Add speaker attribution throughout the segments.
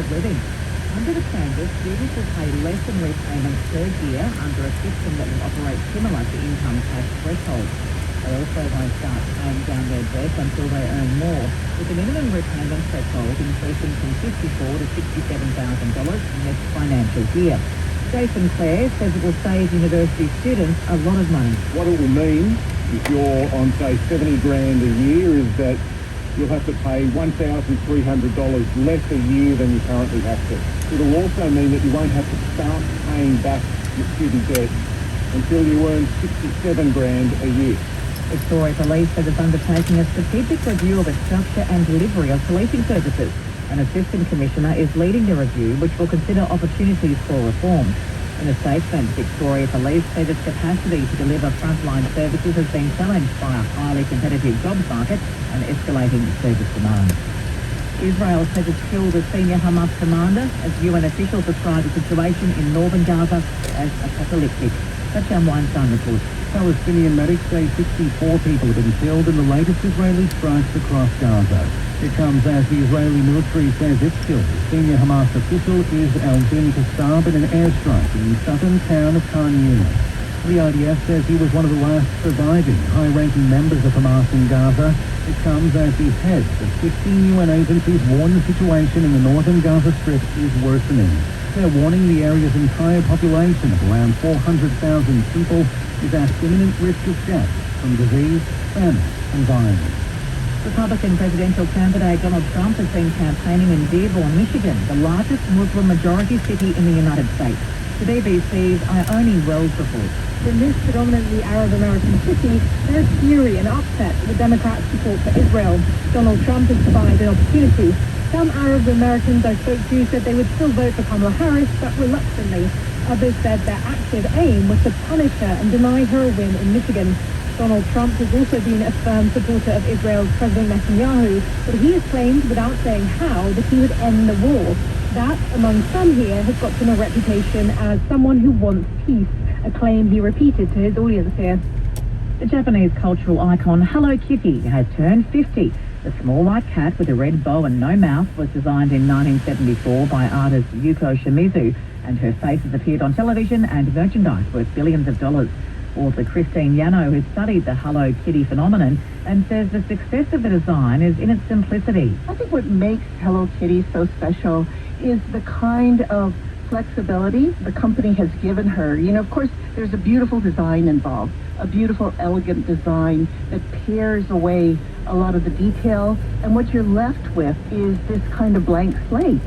Speaker 1: of living. Under the changes, students will pay less in repayments per year under a system that will operate similar to income tax thresholds. They also won't start paying down their debt until they earn more, with the minimum repayment threshold increasing from $54,000 to $67,000 next financial year. Jason Clare says it will save university students a lot of money.
Speaker 2: What it will mean if you're on, say, $70,000 a year is that you'll have to pay $1,300 less a year than you currently have to. It'll also mean that you won't have to start paying back your student debt until you earn $67,000 a year.
Speaker 1: Victoria Police says it's undertaking a strategic review of its structure and delivery of policing services. An assistant commissioner is leading the review, which will consider opportunities for reform. In a statement, Victoria Police said its capacity to deliver frontline services has been challenged by a highly competitive jobs market and escalating service demand. Israel says it's killed a senior Hamas commander as UN officials describe the situation in northern Gaza as apocalyptic. Kacham Weinstein reports.
Speaker 3: Palestinian medics say 64 people have been killed in the latest Israeli strikes across Gaza. It comes as the Israeli military says it's killed a senior Hamas official is Al-Din Kassab in an airstrike in the southern town of Khan Yunis. The IDF says he was one of the last surviving high-ranking members of Hamas in Gaza. It comes as the heads of 15 UN agencies warn the situation in the northern Gaza Strip is worsening. They're warning the area's entire population of around 400,000 people is at imminent risk of death from disease, famine and violence.
Speaker 1: Republican presidential candidate Donald Trump has been campaigning in Dearborn, Michigan, the largest Muslim majority city in the United States. The BBC's Ione Wells reports.
Speaker 4: In this predominantly Arab-American city, there's fury and upset at the Democrats' support for Israel. Donald Trump has provided opportunity. Some Arab-Americans I spoke to said they would still vote for Kamala Harris, but reluctantly. Others said their active aim was to punish her and deny her a win in Michigan. Donald Trump has also been a firm supporter of Israel's President Netanyahu, but he has claimed, without saying how, that he would end the war. That, among some here, has got him a reputation as someone who wants peace, a claim he repeated to his audience here.
Speaker 1: The Japanese cultural icon Hello Kitty has turned 50. The small white cat with a red bow and no mouth was designed in 1974 by artist Yuko Shimizu, and her face has appeared on television and merchandise worth billions of dollars. Author Christine Yano has studied the Hello Kitty phenomenon and says the success of the design is in its simplicity.
Speaker 5: I think what makes Hello Kitty so special is the kind of flexibility the company has given her. You know, of course, there's a beautiful design involved, a beautiful, elegant design that pares away a lot of the detail, and what you're left with is this kind of blank slate.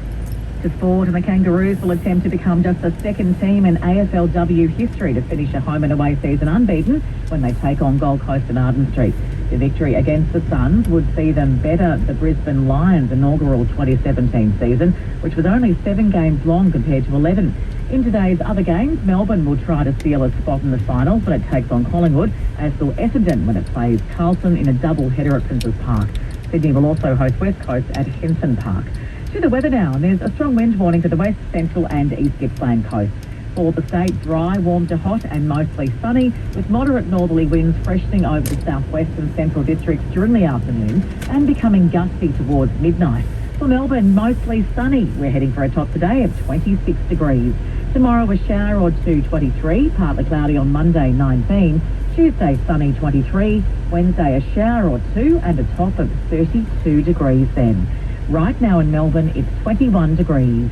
Speaker 1: To sport, and the Kangaroos will attempt to become just the second team in AFLW history to finish a home and away season unbeaten when they take on Gold Coast and Arden Street. The victory against the Suns would see them better the Brisbane Lions' inaugural 2017 season, which was only 7 games long compared to 11. In today's other games, Melbourne will try to steal a spot in the finals when it takes on Collingwood, as will Essendon when it plays Carlton in a double header at Princes Park. Sydney will also host West Coast at Henson Park. To the weather now, and there's a strong wind warning for the west, central and east Gippsland coast. For the state, dry, warm to hot and mostly sunny, with moderate northerly winds freshening over the southwest and central districts during the afternoon and becoming gusty towards midnight. For Melbourne, mostly sunny. We're heading for a top today of 26 degrees. Tomorrow a shower or two, 23, partly cloudy on Monday, 19. Tuesday sunny, 23. Wednesday a shower or two and a top of 32 degrees then. Right now in Melbourne, it's 21 degrees.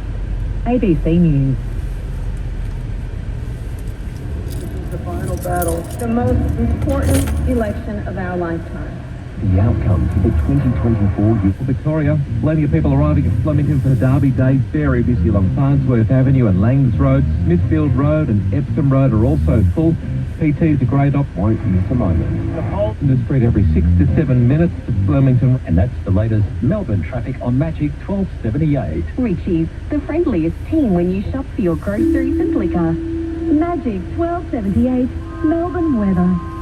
Speaker 1: ABC News.
Speaker 5: This is the final battle, the most important election of our lifetime.
Speaker 3: The outcome for the 2024 year.
Speaker 6: Victoria, plenty of people arriving at Flemington for the Derby Day. Very busy along Farnsworth Avenue and Langs Road. Smithfield Road and Epsom Road are also full. PT's a great won't miss a moment. The Holden Street every 6 to 7 minutes to Flemington.
Speaker 3: And that's the latest Melbourne traffic on Magic 1278.
Speaker 7: Richie's, the friendliest team when you shop for your groceries and liquor. Magic 1278, Melbourne weather.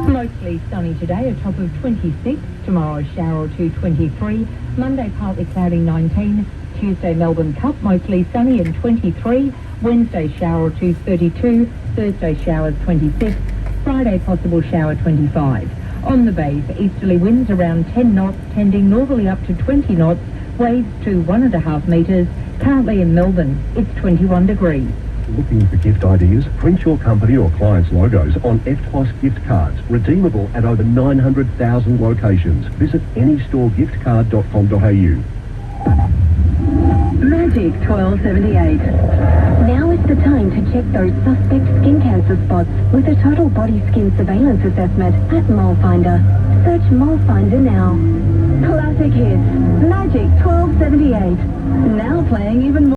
Speaker 4: Mostly sunny today, a top of 26. Tomorrow, a shower or two, 23. Monday, partly cloudy, 19. Tuesday, Melbourne Cup, mostly sunny and 23. Wednesday, shower or two, 32. Thursday, showers, 26. Friday, possible shower, 25. On the bay, for easterly winds around 10 knots, tending northerly up to 20 knots.
Speaker 1: Waves to 1.5 metres. Currently in Melbourne, it's 21 degrees.
Speaker 8: Looking for gift ideas? Print your company or client's logos on FTOS gift cards, redeemable at over 900,000 locations. Visit anystoregiftcard.com.au.
Speaker 7: Magic 1278. Now is the time to check those suspect skin cancer spots with a total body skin surveillance assessment at Mole Finder. Search Mole Finder now. Classic hits. Magic 1278. Now playing even more.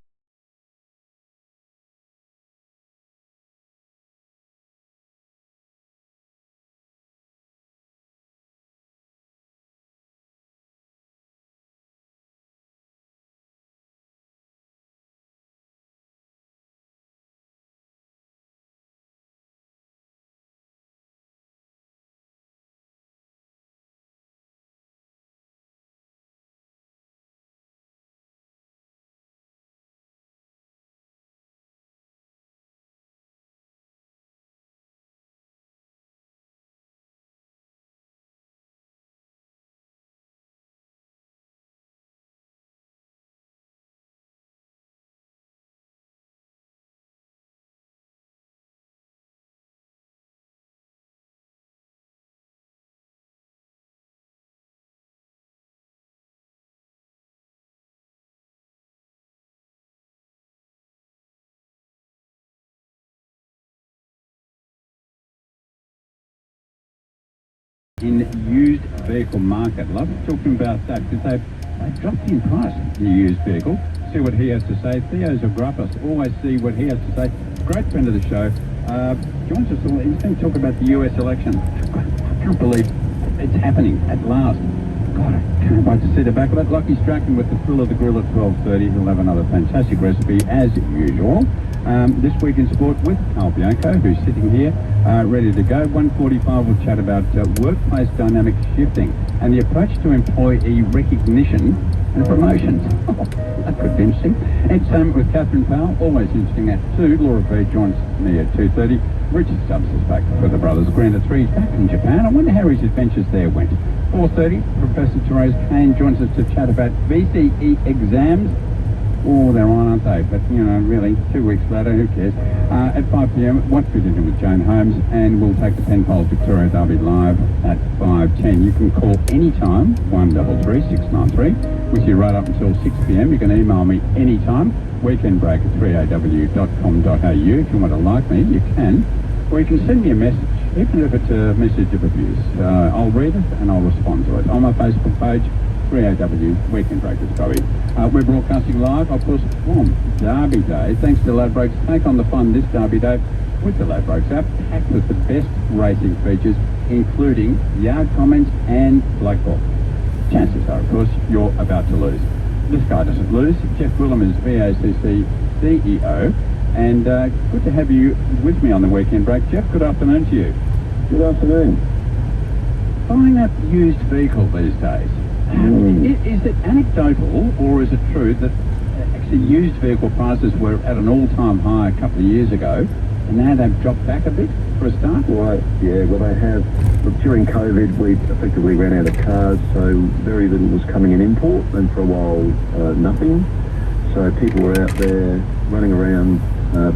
Speaker 9: in used vehicle market. Love talking about that because they've dropped in price in the used vehicle. See what he has to say. Theo Zagrappas, always see what he has to say. Great friend of the show. Joins us all. He's going to talk about the US election. I can't believe it's happening at last. God, I can't wait to see the back of it. Lucky Strachan with the thrill of the grill at 12:30. He'll have another fantastic recipe as usual. This week in sport with Carl Bianco, who's sitting here ready to go. 1:45 we'll chat about workplace dynamic shifting and the approach to employee recognition and promotions. That could be interesting. It's with Catherine Powell, always interesting at 2. Laura B joins me at 2:30. Richard Stubbs is back for the brothers. Granda 3 is back in Japan. I wonder how his adventures there went. 4:30, Professor Therese Kane joins us to chat about VCE exams. Oh, they're on, aren't they? But, you know, really, 2 weeks later, who cares? At 5 p.m, What's for Dinner with Joan Holmes, and we'll take the Penfolds Victoria Derby live at 5:10. You can call anytime, 133 693. With you right up until 6 p.m. You can email me anytime, weekendbreak at 3aw.com.au. If you want to like me, you can. Or you can send me a message, even if it's a message of abuse. I'll read it and I'll respond to it. On my Facebook page, 3AW Weekend Break Discovery. We're broadcasting live, of course, from Derby Day. Thanks to Ladbrokes. Take on the fun this Derby Day with the Ladbrokes app, packed with the best racing features, including yard comments and black ball. Chances are, of course, you're about to lose. This guy doesn't lose. Jeff Willem is VACC CEO. And good to have you with me on the Weekend Break. Jeff, good afternoon to you.
Speaker 2: Good afternoon.
Speaker 9: Buying a used vehicle these days, is it anecdotal or is it true that actually used vehicle prices were at an all-time high a couple of years ago and now they've dropped back a bit for a start?
Speaker 2: Well, yeah, well they have. Look, during COVID we effectively ran out of cars, so very little was coming in import, and for a while nothing. So people were out there running around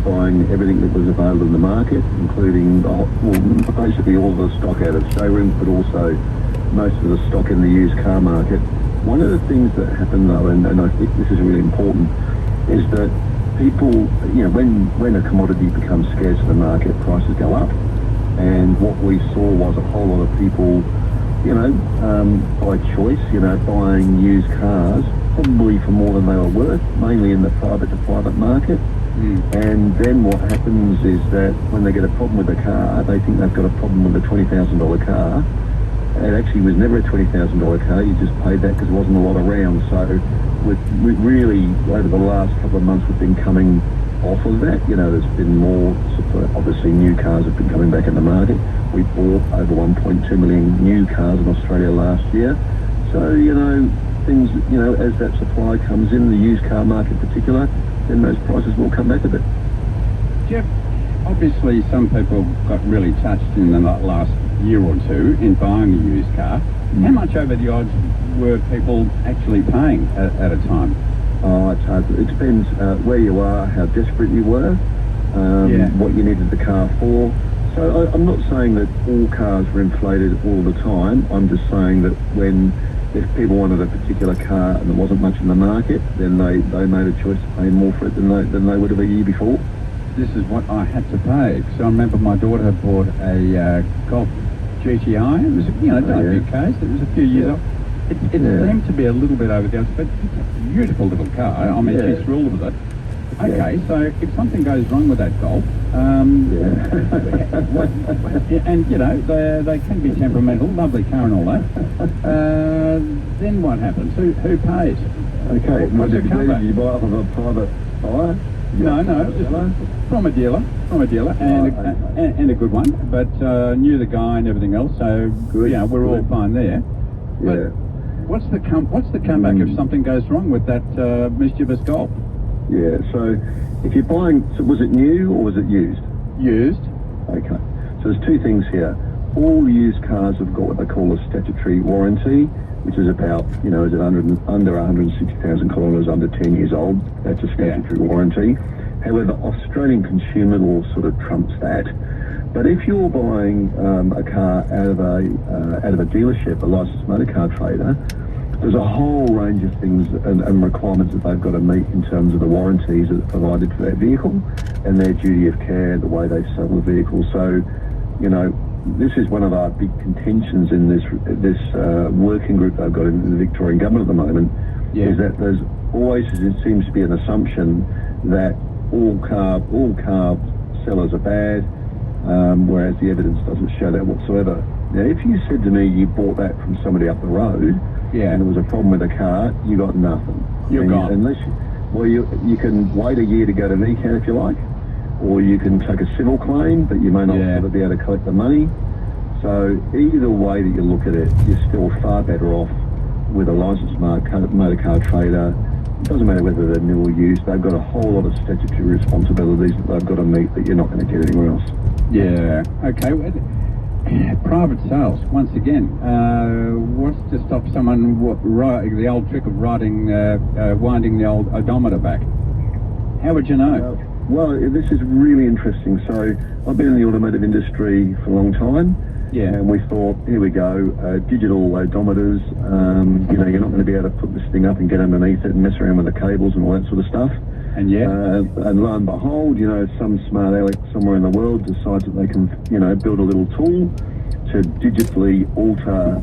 Speaker 2: buying everything that was available in the market, including basically all the stock out of showrooms, but also most of the stock in the used car market. One of the things that happened though, and I think this is really important, is that people, you know, when a commodity becomes scarce in the market, prices go up. And what we saw was a whole lot of people, you know, by choice, you know, buying used cars, probably for more than they were worth, mainly in the private to private market. And then what happens is that when they get a problem with a car, they think they've got a problem with a $20,000 car. It actually was never a $20,000 car, you just paid that because there wasn't a lot around. So we really, over the last couple of months, we've been coming off of that. You know, there's been more supply. Obviously new cars have been coming back in the market. We bought over 1.2 million new cars in Australia last year. So, you know, things, you know, as that supply comes in, the used car market in particular, then those prices will come back a bit.
Speaker 9: Jeff, obviously some people got really touched in the last year or two in buying a used car. How much over the odds were people actually paying at a time?
Speaker 8: Oh, it's hard. It depends where you are, how desperate you were, what you needed the car for. So I'm not saying that all cars were inflated all the time. I'm just saying that if people wanted a particular car and there wasn't much in the market, then they made a choice to pay more for it than they would have a year before.
Speaker 9: This is what I had to pay. So I remember my daughter had bought a Golf GTI. It was, a few Ks. It was a few years old. It seemed to be a little bit over the odds, but it's a beautiful little car. I mean, she's thrilled with it. Okay, so if something goes wrong with that Golf, and they can be temperamental, lovely car and all that. Then what happens? Who pays?
Speaker 8: Okay,
Speaker 9: What's the cover?
Speaker 8: You buy off of a private buyer?
Speaker 9: No, from a dealer, and a good one. But knew the guy and everything else, so we're all fine there. But what's the comeback if something goes wrong with that mischievous Golf?
Speaker 8: Yeah, so if you're buying, so was it new or was it used?
Speaker 9: Used.
Speaker 8: Okay, so there's two things here. All used cars have got what they call a statutory warranty, which is about, is it under 160,000 kilometres, under 10 years old. That's a statutory warranty. However, Australian consumer law sort of trumps that. But if you're buying a car out of a dealership, a licensed motor car trader, there's a whole range of things and requirements that they've got to meet in terms of the warranties that are provided for that vehicle and their duty of care, the way they sell the vehicle. So, this is one of our big contentions in this working group they've got in the Victorian government at the moment, is that there's always, it seems to be an assumption that all car sellers are bad, whereas the evidence doesn't show that whatsoever. Now, if you said to me you bought that from somebody up the road, and there was a problem with the car, you got nothing.
Speaker 9: You're gone.
Speaker 8: Unless you can wait a year to go to VCAT if you like, or you can take a civil claim, but you may not ever be able to collect the money. So either way that you look at it, you're still far better off with a licensed motor car trader. It doesn't matter whether they're new or used, they've got a whole lot of statutory responsibilities that they've got to meet that you're not going to get anywhere else.
Speaker 9: Yeah, okay. Private sales, once again, what's to stop someone the old trick of winding the old odometer back? How would you know?
Speaker 8: Well, this is really interesting. So I've been in the automotive industry for a long time.
Speaker 9: Yeah.
Speaker 8: And we thought, here we go, digital odometers, you're not going to be able to put this thing up and get underneath it and mess around with the cables and all that sort of stuff.
Speaker 9: And
Speaker 8: and lo and behold, some smart aleck somewhere in the world decides that they can, build a little tool to digitally alter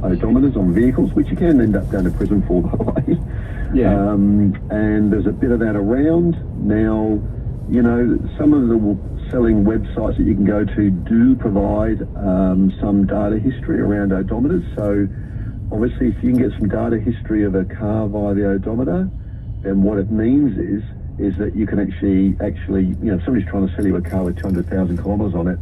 Speaker 8: odometers on vehicles, which you can end up going to prison for, by the way.
Speaker 9: Yeah.
Speaker 8: And there's a bit of that around. Now, some of the selling websites that you can go to do provide some data history around odometers. So obviously if you can get some data history of a car via the odometer, then what it means is that you can actually, if somebody's trying to sell you a car with 200,000 kilometres on it,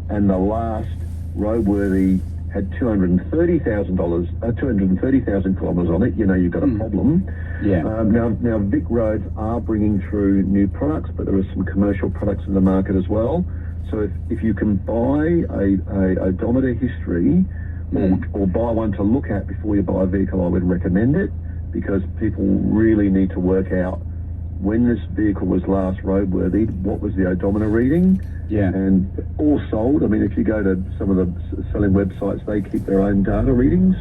Speaker 8: and the last roadworthy had 230,000 kilometres on it, you've got a problem.
Speaker 9: Yeah.
Speaker 8: Now Vic Roads are bringing through new products, but there are some commercial products in the market as well. So if you can buy a odometer history or buy one to look at before you buy a vehicle, I would recommend it, because people really need to work out when this vehicle was last roadworthy, what was the odometer reading.
Speaker 9: Yeah.
Speaker 8: And all sold. I mean, if you go to some of the selling websites, they keep their own data readings.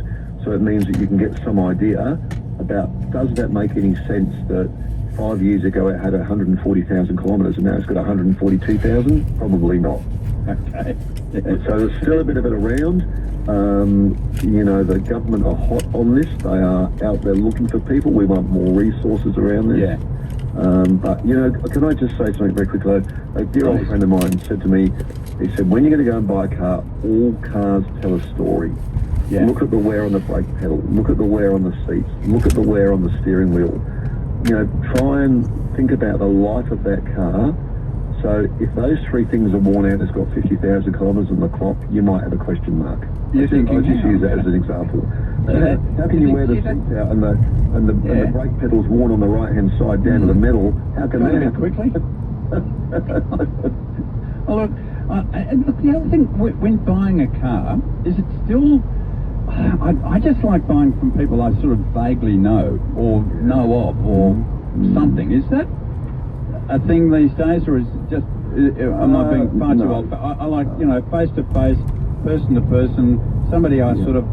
Speaker 8: So it means that you can get some idea about, does that make any sense that 5 years ago it had 140,000 kilometres and now it's got 142,000? Probably not.
Speaker 9: Okay.
Speaker 8: And so there's still a bit of it around. The government are hot on this. They are out there looking for people. We want more resources around this.
Speaker 9: Yeah.
Speaker 8: But, can I just say something very quickly? A dear old friend of mine said to me, he said, when you're going to go and buy a car, all cars tell a story.
Speaker 9: Yeah.
Speaker 8: Look at the wear on the brake pedal. Look at the wear on the seats. Look at the wear on the steering wheel. Try and think about the life of that car. So if those three things are worn out, it's got 50,000 kilometres on the clock, you might have a question mark. I just use that as an example. How can you wear the seats out and the brake pedal's worn on the right-hand side down to the metal? How can that happen?
Speaker 9: Quickly? Well, look, the other thing, when buying a car, is it still... I just like buying from people I sort of vaguely know or know of or something. Is that a thing these days, or is it just, am I being far too old? I like, you know, face to face, person to person, somebody I sort of,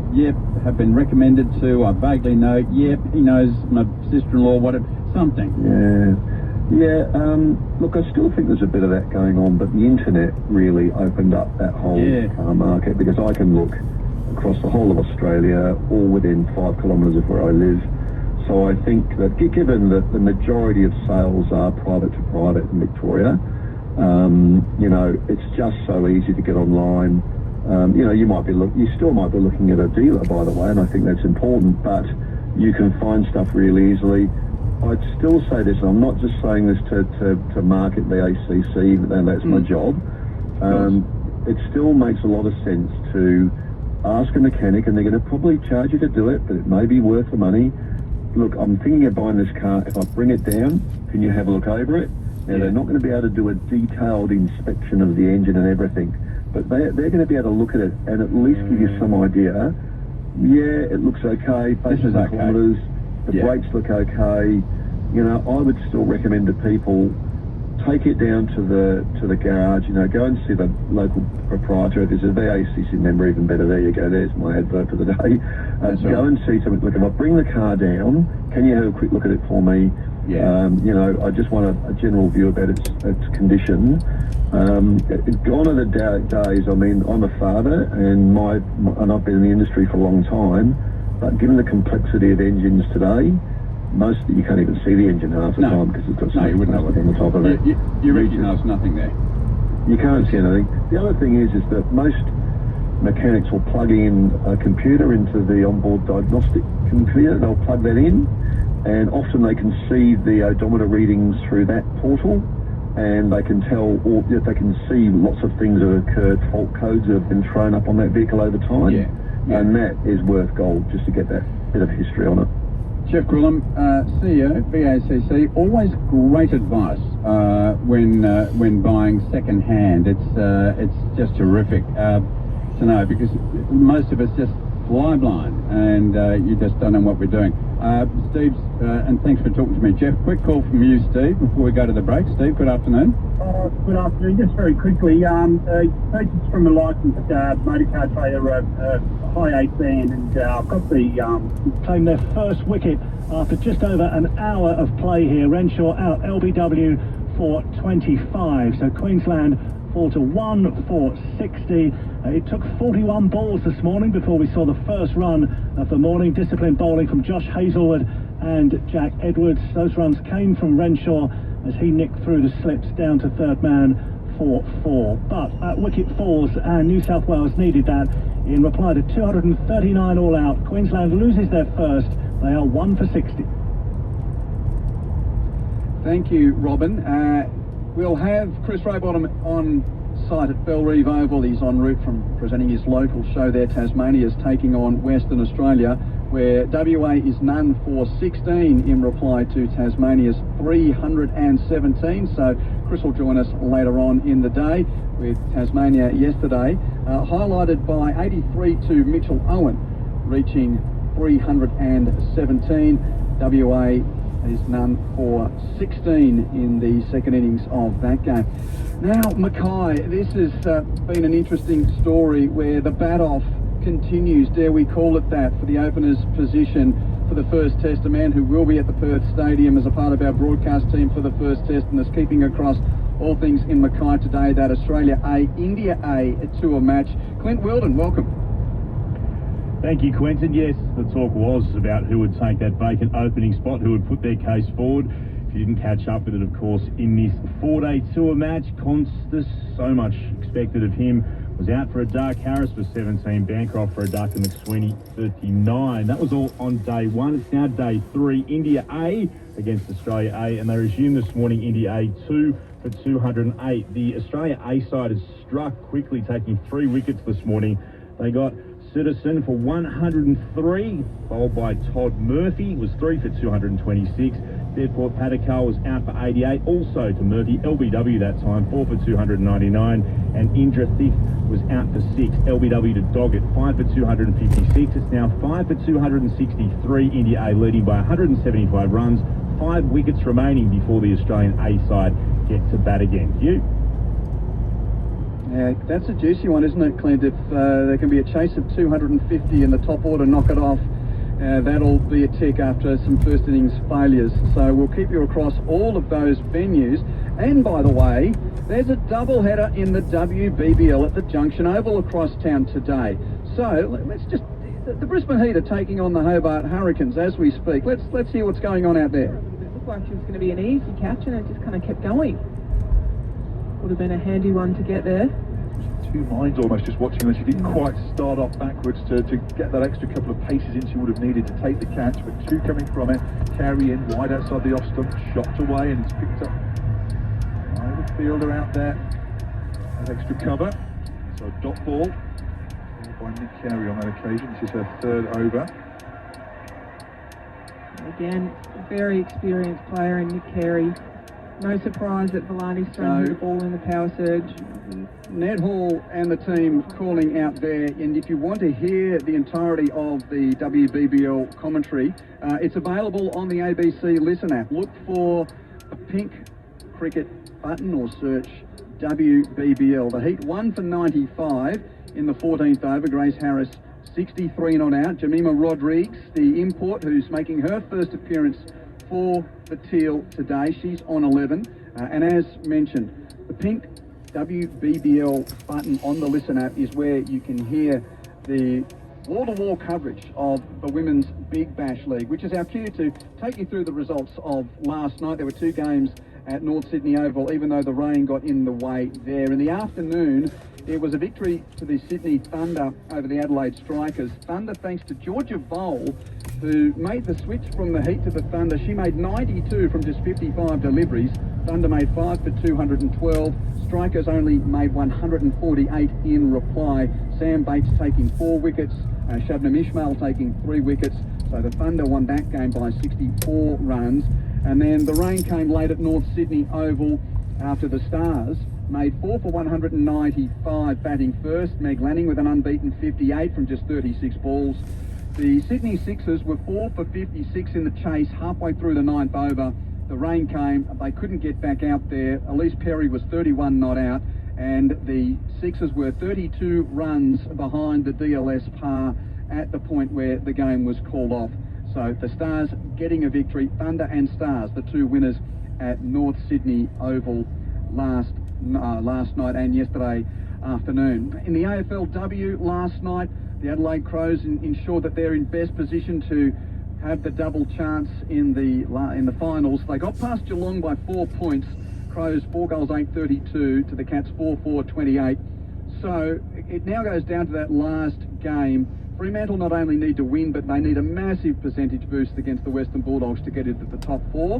Speaker 9: have been recommended to, I vaguely know, he knows my sister-in-law, whatever, something.
Speaker 8: Look, I still think there's a bit of that going on, but the internet really opened up that whole car market, because I can look across the whole of Australia, all within 5 kilometres of where I live. So I think that given that the majority of sales are private to private in Victoria, you know, it's just so easy to get online. You know, you still might be looking at a dealer, by the way, and I think that's important, but you can find stuff really easily. I'd still say this, and I'm not just saying this to market the ACC, even though that's my job. It still makes a lot of sense to ask a mechanic, and they're going to probably charge you to do it, but it may be worth the money. Look, I'm thinking of buying this car. If I bring it down, can you have a look over it? Now, they're not going to be able to do a detailed inspection of the engine and everything, but they're going to be able to look at it and at least give you some idea. Yeah, it looks okay, based on the kilometres, the brakes look okay. You know, I would still recommend to people, take it down to the garage, you know, go and see the local proprietor. If there's a VACC member, even better. There you go, there's my advert for the day. Go and see something. Look, if I bring the car down, can you have a quick look at it for me? You know, I just want a general view about its condition. Gone are the days, I mean, I'm a father, and I've been in the industry for a long time, but given the complexity of engines today, most you can't even see the engine half the time, because it's got so much on the top of it.
Speaker 9: You really know there's nothing there.
Speaker 8: You can't see anything. The other thing is that most mechanics will plug in a computer into the onboard diagnostic computer. They'll plug that in, and often they can see the odometer readings through that portal, and they can tell, or they can see lots of things that have occurred, fault codes that have been thrown up on that vehicle over time, and that is worth gold just to get that bit of history on it.
Speaker 9: Jeff Grillham, CEO, VACC, always great advice when buying second hand. It's just terrific to know, because most of us just fly blind, and you just don't know what we're doing. Steve, and thanks for talking to me. Jeff, quick call from you, Steve, before we go to the break. Steve, good afternoon.
Speaker 10: Good afternoon. Just very quickly, purchased from a licensed motorcar trader, high 8 van, and I've got the claim their first wicket after just over an hour of play here. Renshaw out LBW for 25. So Queensland fall to 1 for 60. It took 41 balls this morning before we saw the first run of the morning. Disciplined bowling from Josh Hazelwood and Jack Edwards. Those runs came from Renshaw as he nicked through the slips down to third man for 4. But at wicket falls, and New South Wales needed that in reply to 239 all out. Queensland loses their first. They are 1 for 60.
Speaker 11: Thank you, Robin. We'll have Chris Rowbottom on site at Bellerive Oval. He's en route from presenting his local show there. Tasmania's taking on Western Australia, where WA is none for 16 in reply to Tasmania's 317. So Chris will join us later on in the day, with Tasmania yesterday highlighted by 83 to Mitchell Owen, reaching 317. WA is none for 16 in the second innings of that game. Now, Mackay, this has been an interesting story where the bat-off continues, dare we call it that, for the opener's position for the first test. A man who will be at the Perth Stadium as a part of our broadcast team for the first test, and is keeping across all things in Mackay today, that Australia A, India A tour match. Clint Wilden, welcome.
Speaker 12: Thank you, Quentin. Yes, the talk was about who would take that vacant opening spot, who would put their case forward. If you didn't catch up with it, of course, in this 4-day tour match, Constas, so much expected of him, was out for a duck. Harris for 17, Bancroft for a duck, and McSweeney 39. That was all on day 1. It's now day 3. India A against Australia A, and they resumed this morning. India A 2 for 208. The Australia A side has struck quickly, taking 3 wickets this morning. They got Citizen for 103, bowled by Todd Murphy, was 3 for 226. Fairport Paddock was out for 88. Also to Murphy, LBW that time, 4 for 299. And Indra Thith was out for 6. LBW to Doggett, 5 for 256. It's now 5 for 263. India A leading by 175 runs. 5 wickets remaining before the Australian A side get to bat again. Hugh?
Speaker 11: Yeah, that's a juicy one, isn't it, Clint? If there can be a chase of 250 in the top order, knock it off, that'll be a tick after some first innings failures. So we'll keep you across all of those venues. And by the way, there's a double header in the WBBL at the Junction Oval across town today. So let's just, the Brisbane Heat are taking on the Hobart Hurricanes as we speak. Let's hear what's going on out there.
Speaker 13: It looked like it was going to be an easy catch and it just kind of kept going. Would have been a handy one to get there.
Speaker 14: Two minds almost just watching her. She didn't quite start off backwards to get that extra couple of paces in she would have needed to take the catch, but two coming from it, carry in wide outside the off stump, shot away, and it's picked up by the fielder out there. That extra cover. So a dot ball by Nick Carey on that occasion. This is her third over.
Speaker 13: Again, a very experienced player in Nick Carey. No surprise that Villani's thrown the ball in the power surge.
Speaker 11: Ned Hall and the team calling out there, and if you want to hear the entirety of the WBBL commentary, it's available on the ABC Listen app. Look for the pink cricket button or search WBBL. The Heat 1 for 95 in the 14th over. Grace Harris 63 not out. Jemima Rodrigues, the import, who's making her first appearance for the Teal today. She's on 11. And as mentioned, the pink WBBL button on the Listen app is where you can hear the wall-to-wall coverage of the Women's Big Bash League, which is our cue to take you through the results of last night. There were 2 games at North Sydney Oval, even though the rain got in the way there. In the afternoon, it was a victory to the Sydney Thunder over the Adelaide Strikers. Thunder, thanks to Georgia Vole, who made the switch from the Heat to the Thunder. She made 92 from just 55 deliveries. Thunder made 5 for 212. Strikers only made 148 in reply. Sam Bates taking 4 wickets. Shabnam Ishmael taking 3 wickets. So the Thunder won that game by 64 runs. And then the rain came late at North Sydney Oval after the Stars made 4 for 195 batting first. Meg Lanning with an unbeaten 58 from just 36 balls. The Sydney Sixers were 4 for 56 in the chase halfway through the 9th over. The rain came, they couldn't get back out there. Elise Perry was 31 not out, and the Sixers were 32 runs behind the DLS par at the point where the game was called off. So the Stars getting a victory. Thunder and Stars, the 2 winners at North Sydney Oval last night and yesterday afternoon. In the AFLW last night, the Adelaide Crows ensured that they're in best position to have the double chance in the finals. They got past Geelong by 4 points. Crows 4 goals 8-32 to the Cats 4-4-28. So it now goes down to that last game. Fremantle not only need to win, but they need a massive percentage boost against the Western Bulldogs to get into the top 4.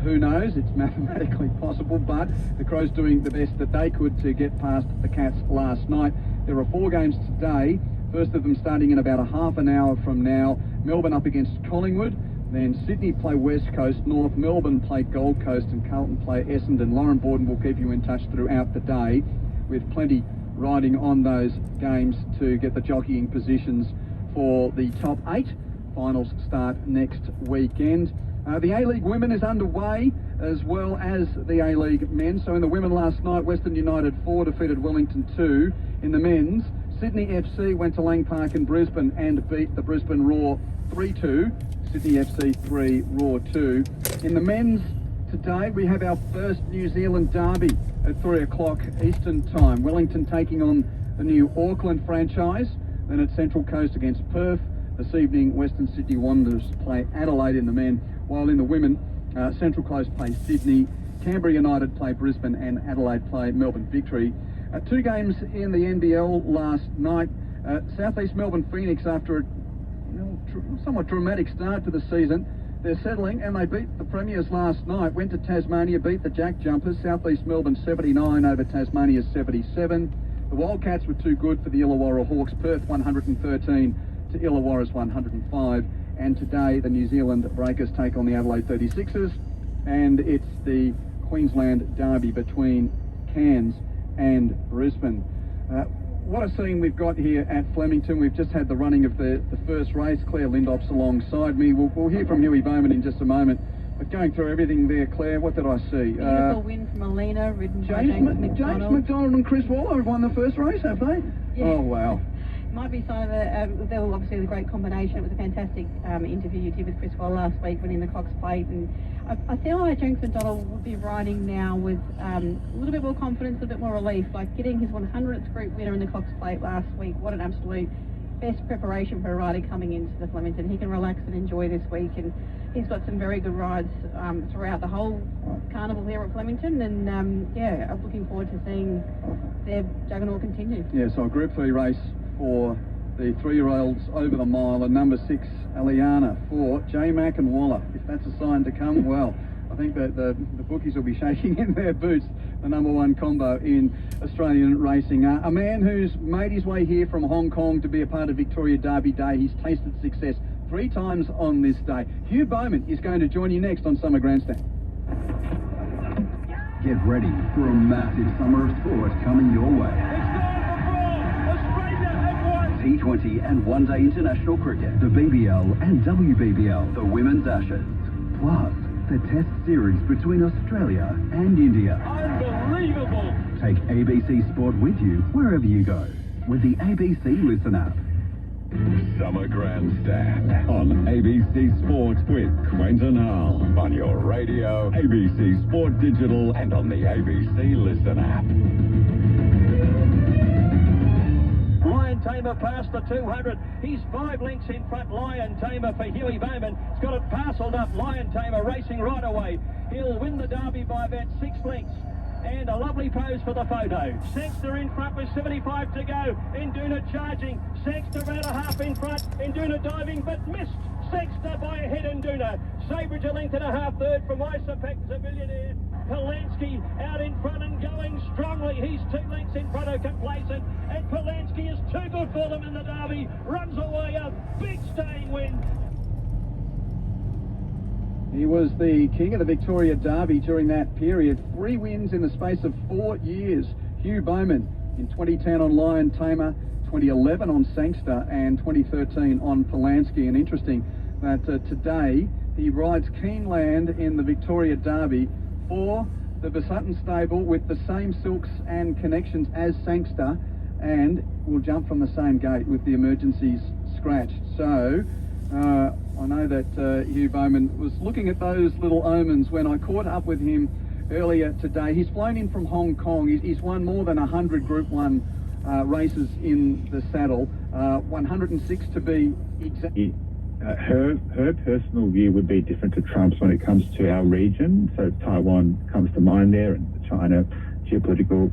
Speaker 11: Who knows? It's mathematically possible, but the Crows doing the best that they could to get past the Cats last night. There are 4 games today. First of them starting in about a half an hour from now. Melbourne up against Collingwood. Then Sydney play West Coast, North Melbourne play Gold Coast, and Carlton play Essendon. Lauren Borden will keep you in touch throughout the day with plenty riding on those games to get the jockeying positions for the top 8. Finals start next weekend. The A-League Women is underway, as well as the A-League Men. So in the women last night, Western United 4 defeated Wellington 2. In the men's, Sydney FC went to Lang Park in Brisbane and beat the Brisbane Roar 3-2. Sydney FC 3, Roar 2. In the men's today, we have our first New Zealand derby at 3 o'clock Eastern Time. Wellington taking on the new Auckland franchise. Then at Central Coast against Perth. This evening, Western Sydney Wanderers play Adelaide in the men, while in the women, Central Coast play Sydney, Canberra United play Brisbane, and Adelaide play Melbourne Victory. 2 games in the NBL last night. Southeast Melbourne Phoenix, after a somewhat dramatic start to the season, they're settling, and they beat the Premiers last night. Went to Tasmania, beat the Jack Jumpers. Southeast Melbourne 79 over Tasmania 77. The Wildcats were too good for the Illawarra Hawks. Perth 113 to Illawarra's 105. And today, the New Zealand Breakers take on the Adelaide 36ers, and it's the Queensland derby between Cairns and Brisbane. What a scene we've got here at Flemington. We've just had the running of the first race. Claire Lindop's alongside me. We'll hear from Huey Bowman in just a moment. But going through everything there, Claire, what did I see?
Speaker 15: Beautiful win from Alina, ridden by James McDonald.
Speaker 11: James McDonald and Chris Waller have won the first race, have they?
Speaker 15: Yeah.
Speaker 11: Oh, wow.
Speaker 15: Might be sign of they were obviously a great combination. It was a fantastic interview you did with Chris Waller last week, winning the Cox Plate, and I feel like James McDonald will be riding now with a little bit more confidence, a bit more relief, like getting his 100th group winner in the Cox Plate last week. What an absolute best preparation for a rider coming into the Flemington. He can relax and enjoy this week, and he's got some very good rides throughout the whole carnival here at Flemington, and yeah, I'm looking forward to seeing their juggernaut continue.
Speaker 11: Yeah, so a Group 3 race for the 3-year-olds over the mile, and number 6, Aliana, for J Mac and Waller. If that's a sign to come, well, I think that the bookies will be shaking in their boots. The number 1 combo in Australian racing. A man who's made his way here from Hong Kong to be a part of Victoria Derby Day. He's tasted success 3 times on this day. Hugh Bowman is going to join you next on Summer Grandstand.
Speaker 16: Get ready for a massive summer of sport coming your way. T20 and one-day international cricket, the BBL and WBBL, the Women's Ashes, plus the Test Series between Australia and India.
Speaker 17: Unbelievable!
Speaker 16: Take ABC Sport with you wherever you go with the ABC Listen app.
Speaker 18: Summer Grandstand on ABC Sport with Quentin Hull on your radio, ABC Sport Digital, and on the ABC Listen app.
Speaker 17: Lion Tamer past the 200. He's 5 lengths in front. Lion Tamer for Huey Bowman. He's got it parcelled up. Lion Tamer racing right away. He'll win the derby by about 6 lengths. And a lovely pose for the photo. Sexter in front with 75 to go. Induna charging. Sexter about a half in front. Induna diving but missed. Sexter by a head. Induna. Sabridge a length and a half third from Isopek, the millionaire. Polanski out in front and going strongly. He's 2 lengths in front of Complacent. And Polanski is too good for them in the derby. Runs away a big staying win.
Speaker 11: He was the king of the Victoria Derby during that period. 3 wins in the space of 4 years. Hugh Bowman in 2010 on Lion Tamer, 2011 on Sangster, and 2013 on Polanski. And interesting that today he rides Keeneland in the Victoria Derby for the Besutton stable with the same silks and connections as Sangster, and will jump from the same gate with the emergencies scratched. So I know that Hugh Bowman was looking at those little omens when I caught up with him earlier today. He's flown in from Hong Kong. He's won more than 100 Group 1 races in the saddle, 106 to be exact.
Speaker 2: Her personal view would be different to Trump's when it comes to our region. So Taiwan comes to mind there, and the China geopolitical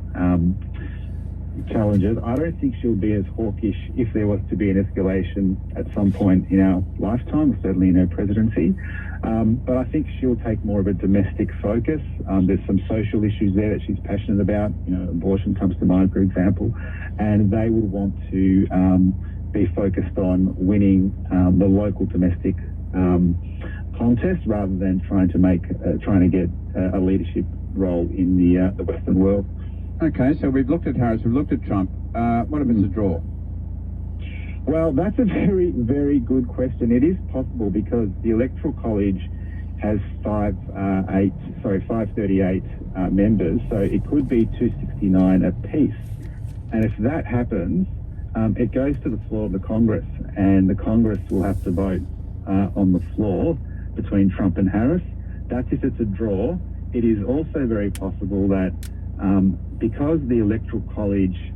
Speaker 2: challenges. I don't think she'll be as hawkish if there was to be an escalation at some point in our lifetime, certainly in her presidency. But I think she'll take more of a domestic focus. There's some social issues there that she's passionate about. You know, abortion comes to mind, for example, and they would want to be focused on winning the local domestic contest rather than trying to get a leadership role in the Western world.
Speaker 9: Okay, so we've looked at Harris, we've looked at Trump. What if it's a draw?
Speaker 2: Well, that's a very, very good question. It is possible because the Electoral College has 538 members, so it could be 269 apiece. And if that happens, it goes to the floor of the Congress, and the Congress will have to vote on the floor between Trump and Harris. That's if it's a draw. It is also very possible that because the Electoral College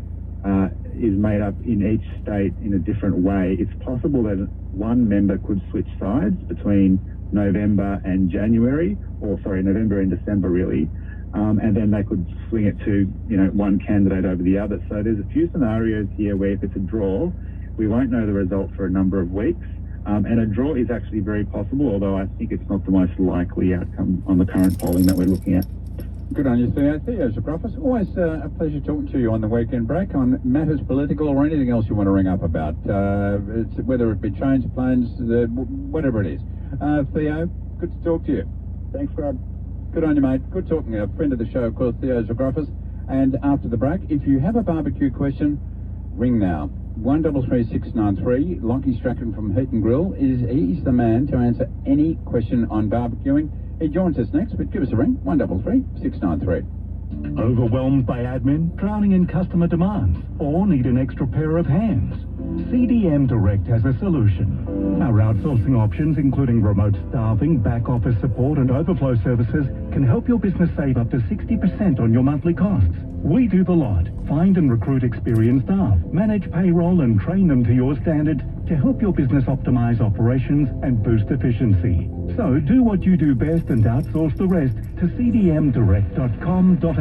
Speaker 2: is made up in each state in a different way, it's possible that one member could switch sides between November and January, November and December really, and then they could swing it to, one candidate over the other. So there's a few scenarios here where if it's a draw, we won't know the result for a number of weeks. And a draw is actually very possible, although I think it's not the most likely outcome on the current polling that we're looking at.
Speaker 9: Good on you, Theo. Theo Zagrafis. Always a pleasure talking to you on the weekend break on matters political or anything else you want to ring up about, whether it be trains, planes, whatever it is. Theo, good to talk to you.
Speaker 10: Thanks, Rob.
Speaker 9: Good on you, mate. Good talking. A friend of the show, of course, Theo Zagrafis. And after the break, if you have a barbecue question, ring now. 133693. Lockie Strachan from Heat and Grill. He's the man to answer any question on barbecuing. He joins us next, but give us a ring. 133693.
Speaker 19: Overwhelmed by admin, drowning in customer demands, or need an extra pair of hands? CDM Direct has a solution. Our outsourcing options, including remote staffing, back office support and overflow services, can help your business save up to 60% on your monthly costs. We do the lot. Find and recruit experienced staff, manage payroll and train them to your standards to help your business optimize operations and boost efficiency. So do what you do best and outsource the rest to cdmdirect.com.au.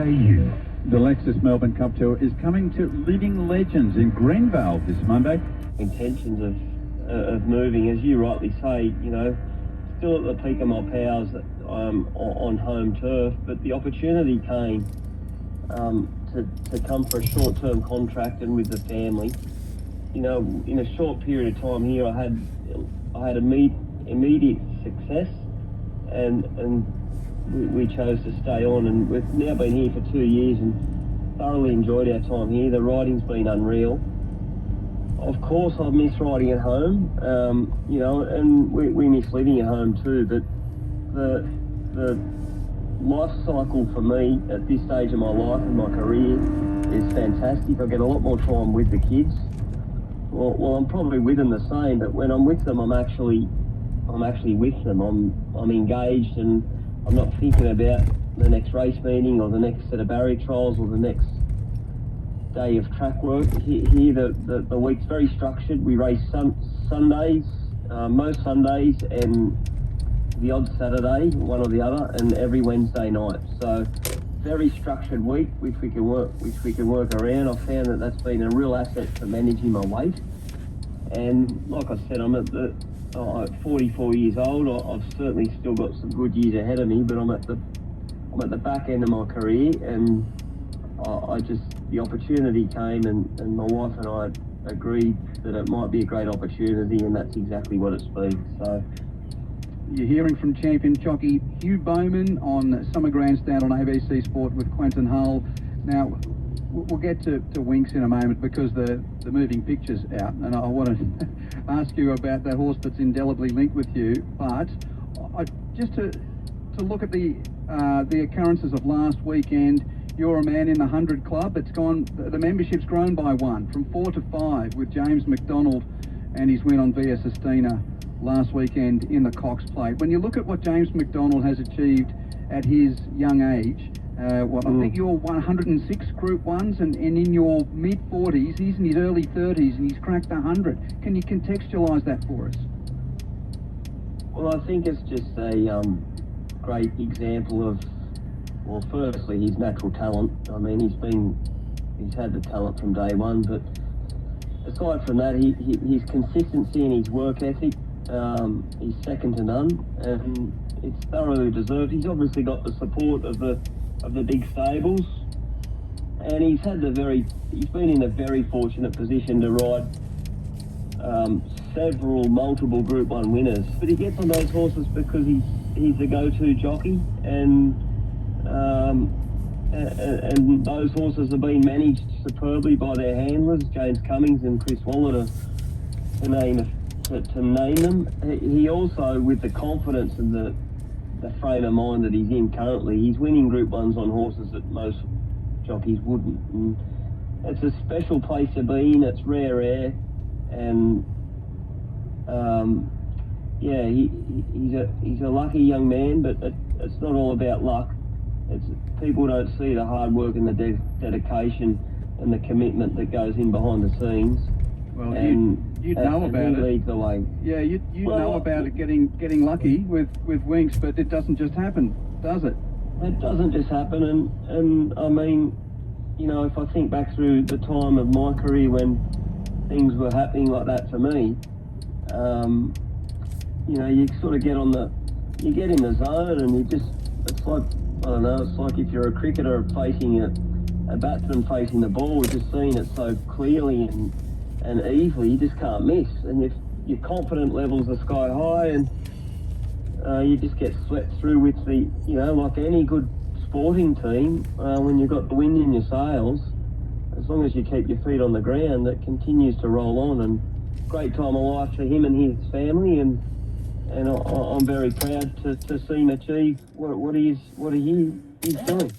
Speaker 9: The Lexus Melbourne Cup Tour is coming to Living Legends in Greenvale this Monday.
Speaker 20: Intentions of moving, as you rightly say, you know, still at the peak of my powers on home turf, but the opportunity came to come for a short-term contract and with the family. You know, in a short period of time here, I had immediate success, and we chose to stay on, and we've now been here for 2 years and thoroughly enjoyed our time here. The riding's been unreal. Of course, I miss riding at home, you know, and we miss living at home too, but the life cycle for me at this stage of my life and my career is fantastic. I get a lot more time with the kids. Well, I'm probably with them the same, but when I'm with them, I'm actually with them. I'm engaged, and I'm not thinking about the next race meeting or the next set of barrier trials or the next day of track work. Here the week's very structured. We race Sundays, most Sundays, and the odd Saturday, one or the other, and every Wednesday night. So very structured week, which we can work around. I've found that that's been a real asset for managing my weight. And like I said, I'm at 44 years old. I've certainly still got some good years ahead of me, but I'm at the back end of my career, and the opportunity came, and my wife and I agreed that it might be a great opportunity, and that's exactly what it's been. So.
Speaker 11: You're hearing from champion jockey Hugh Bowman on Summer Grandstand on ABC Sport with Quentin Hull. Now, we'll get to Winx in a moment because the moving picture's out, and I want to ask you about that horse that's indelibly linked with you. But just to look at the occurrences of last weekend, you're a man in the 100 Club. It's gone. The membership's grown by 1 from 4 to 5 with James McDonald and his win on Via Sistina last weekend in the Cox Plate. When you look at what James McDonald has achieved at his young age, I think you're 106 Group 1s, and in your mid-40s, he's in his early 30s, and he's cracked 100. Can you contextualise that for us?
Speaker 20: Well, I think it's just a great example of, well, firstly, his natural talent. I mean, he's had the talent from day one, but aside from that, his consistency and his work ethic, he's second to none, and it's thoroughly deserved. He's obviously got the support of the big stables, and he's been in a very fortunate position to ride multiple Group 1 winners. But he gets on those horses because he's the go-to jockey, and those horses have been managed superbly by their handlers, James Cummings and Chris Waller, to name them. He also, with the confidence and the frame of mind that he's in currently, he's winning Group 1s on horses that most jockeys wouldn't. And it's a special place to be in. It's rare air, and he's a lucky young man. But it's not all about luck. People don't see the hard work and the dedication and the commitment that goes in behind the scenes.
Speaker 11: Well, you'd know about it.
Speaker 20: Leads the way.
Speaker 11: Yeah, you know about it getting lucky with Winx, but it doesn't just happen, does it?
Speaker 20: It doesn't just happen, and I mean, you know, if I think back through the time of my career when things were happening like that for me, you know, you sort of get in the zone, and it's like I don't know, it's like if you're a cricketer facing a batsman facing the ball, just seeing it so clearly and easily, you just can't miss. And your confidence levels are sky high, and you just get swept through with the, like any good sporting team, when you've got the wind in your sails, as long as you keep your feet on the ground, it continues to roll on. And great time of life for him and his family, and I'm very proud to see him achieve what he is doing.